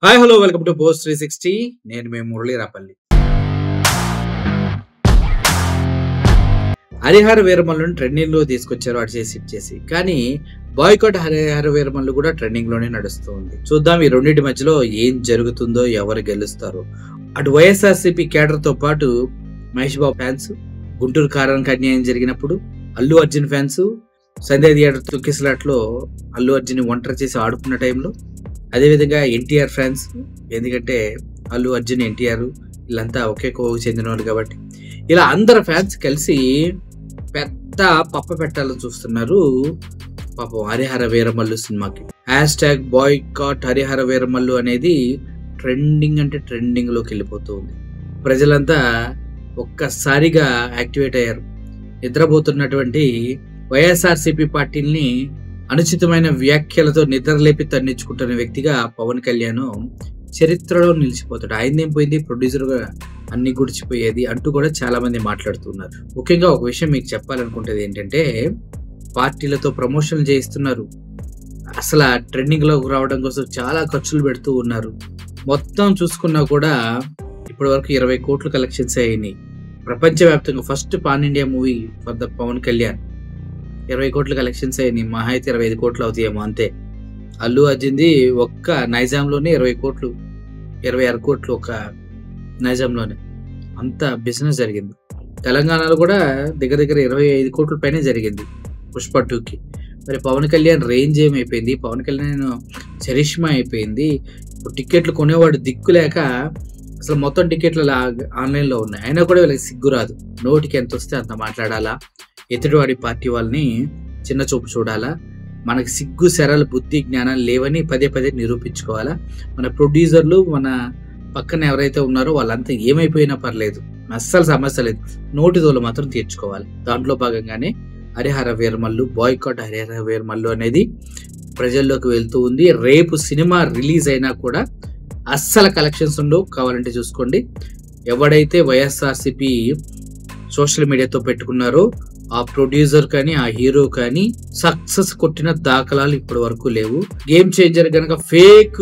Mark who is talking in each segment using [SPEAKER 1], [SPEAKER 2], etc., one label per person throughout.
[SPEAKER 1] Hi hello welcome to post 360. నేను మీ Murali Rapalli. Harihara వీరమల్లుని trending లో తీసుకొచ్చారు అటు చేసి ఇటు చేసి. కానీ బాయ్కాట్ హరిహర వీరమల్లు కూడా ట్రెండింగ్ లోనే నడుస్తూ ఉంది. చూద్దాం ఈ రెండింటి మధ్యలో ఏం జరుగుతుందో, ఎవరు గెలుస్తారో. అటు వైఎస్ఆర్సీపీ కేడర్ తో పాటు మహేష్ బాబు ఫ్యాన్స్, గుంటూరు కారానికి అన్యాయం జరిగినప్పుడు అల్లు అర్జున్ ఫ్యాన్స్, సంధ్య థియేటర్ తొక్కిసలాట్లో అల్లు అర్జున్ ఒంటరి చేసి ఆడుకున్న టైంలో, అదేవిధంగా ఎన్టీఆర్ ఫ్యాన్స్, ఎందుకంటే అల్లు అర్జున్ ఎన్టీఆర్ వీళ్ళంతా ఒకే కోవకు చెందిన వాళ్ళు కాబట్టి ఇలా అందరు ఫ్యాన్స్ కలిసి పెద్ద పప్ప పెట్టాలని చూస్తున్నారు పాపం హరిహర వీరమల్లు సినిమాకి. హ్యాష్‌ట్యాగ్ బాయ్కాట్ హరిహర వీరమల్లు అనేది ట్రెండింగ్ అంటే ట్రెండింగ్ లోకి వెళ్ళిపోతూ ఉంది. ప్రజలంతా ఒక్కసారిగా యాక్టివేట్ అయ్యారు. నిద్రపోతున్నటువంటి వైఎస్ఆర్సీపీ పార్టీని అనుచితమైన వ్యాఖ్యలతో నిద్రలేపి తన్నించుకుంటున్న వ్యక్తిగా పవన్ కళ్యాణ్ చరిత్రలో నిలిచిపోతాడు. ఆయనదేం పోయింది, ప్రొడ్యూసర్గా అన్ని గుడిచిపోయేది అంటూ కూడా చాలా మంది మాట్లాడుతున్నారు. ముఖ్యంగా ఒక విషయం మీకు చెప్పాలనుకుంటేది ఏంటంటే, పార్టీలతో ప్రమోషన్లు చేయిస్తున్నారు. అసలు ట్రెండింగ్ లోకి రావడం కోసం చాలా ఖర్చులు పెడుతూ ఉన్నారు. మొత్తం చూసుకున్నా కూడా ఇప్పటి వరకు 20 కోట్లు కలెక్షన్స్ అయ్యాయి. ప్రపంచవ్యాప్తంగా first pan India movie for the Pawan Kalyan 20 కోట్లు కలెక్షన్స్ అయ్యాయి. మహా అయితే 25 కోట్లు అవుతాయేమో అంతే. అల్లు అర్జున్ది ఒక్క నైజాంలోనే 20 కోట్లు, 26 కోట్లు ఒక నైజాంలోనే. అంత బిజినెస్ జరిగింది. తెలంగాణలో కూడా దగ్గర దగ్గర 25 కోట్ల పైనే జరిగింది పుష్ప 2కి. మరి పవన్ కళ్యాణ్ రేంజ్ ఏమైపోయింది, పవన్ కళ్యాణ్ చరిష్మా అయిపోయింది. ఇప్పుడు టికెట్లు కొనేవాడు దిక్కు లేక అసలు మొత్తం టికెట్లు ఆన్లైన్లో ఉన్నాయి. అయినా కూడా వీళ్ళకి సిగ్గు రాదు. నోటికి ఎంత వస్తే అంత మాట్లాడాలా, ఎదుటివాడి పార్టీ వాళ్ళని చిన్న చూపు చూడాలా, మనకి సిగ్గు శరల బుద్ధి జ్ఞానం లేవని పదే పదే నిరూపించుకోవాలా. మన ప్రొడ్యూసర్లు, మన పక్కన ఎవరైతే ఉన్నారో వాళ్ళంతా ఏమైపోయినా పర్లేదు, అస్సలు సమస్య లేదు, నోటి తోలు మాత్రం తీర్చుకోవాలి. దాంట్లో భాగంగానే హరిహర వీరమల్లు, బాయ్కాట్ హరిహర వీరమల్లు అనేది ప్రజల్లోకి వెళ్తూ ఉంది. రేపు సినిమా రిలీజ్ అయినా కూడా అస్సలు కలెక్షన్స్ ఉండవు. కావాలంటే చూసుకోండి. ఎవడైతే వైఎస్ఆర్సీపీ సోషల్ మీడియాతో పెట్టుకున్నారో ఆ ప్రొడ్యూసర్ కానీ ఆ హీరో కానీ సక్సెస్ కొట్టిన దాఖలాలు ఇప్పటి వరకు లేవు. గేమ్ చేంజర్ కనుక ఫేక్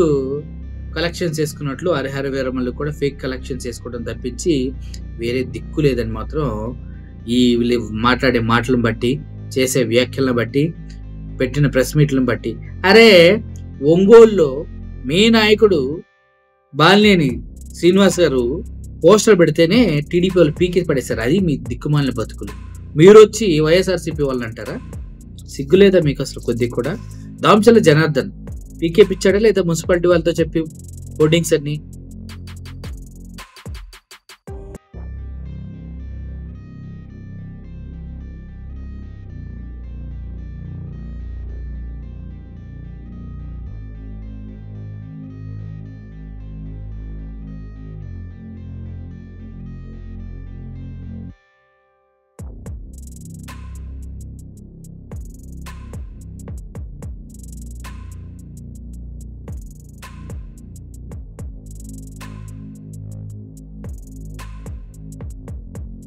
[SPEAKER 1] కలెక్షన్స్ చేసుకున్నట్లు హరిహర వీరమల్లు కూడా ఫేక్ కలెక్షన్స్ చేసుకోవడం తప్పించి వేరే దిక్కు లేదని మాత్రం ఈ వీళ్ళు మాట్లాడే మాటలను బట్టి, చేసే వ్యాఖ్యలను బట్టి, పెట్టిన ప్రెస్ మీట్లను బట్టి. అరే ఒంగోలులో మీ నాయకుడు బాలినేని శ్రీనివాస్ గారు పోస్టర్ పెడితేనే టీడీపీ వాళ్ళు పీకి పడేశారు. అది మీ దిక్కుమాలిన బతుకులు. మీరు వచ్చి వైఎస్ఆర్సీపీ వాళ్ళని అంటారా? సిగ్గు లేదా మీకు అసలు కొద్దిగా కూడా? దాంచల జనార్దన్ పీకే పిచ్చాడా లేదా మున్సిపాలిటీ వాళ్ళతో చెప్పి హోర్డింగ్స్ అన్ని?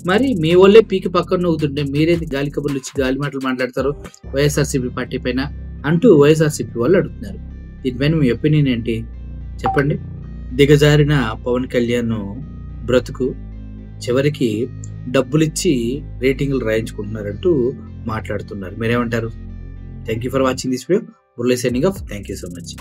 [SPEAKER 1] మరి మీ వాళ్ళే పీకి పక్కన నవ్వుతుంటే మీరేది గాలి కబుర్లు ఇచ్చి గాలి మాటలు మాట్లాడతారు వైఎస్ఆర్సీపీ పార్టీ పైన అంటూ వైఎస్ఆర్సీపీ వాళ్ళు అడుగుతున్నారు. దీనిపైన మీ ఒపీనియన్ ఏంటి చెప్పండి. దిగజారిన పవన్ కళ్యాణ్ బ్రతుకు చివరికి డబ్బులిచ్చి రేటింగ్లు రాయించుకుంటున్నారంటూ మాట్లాడుతున్నారు. మీరేమంటారు? Thank you for watching this video. Murali signing off. Thank you so much.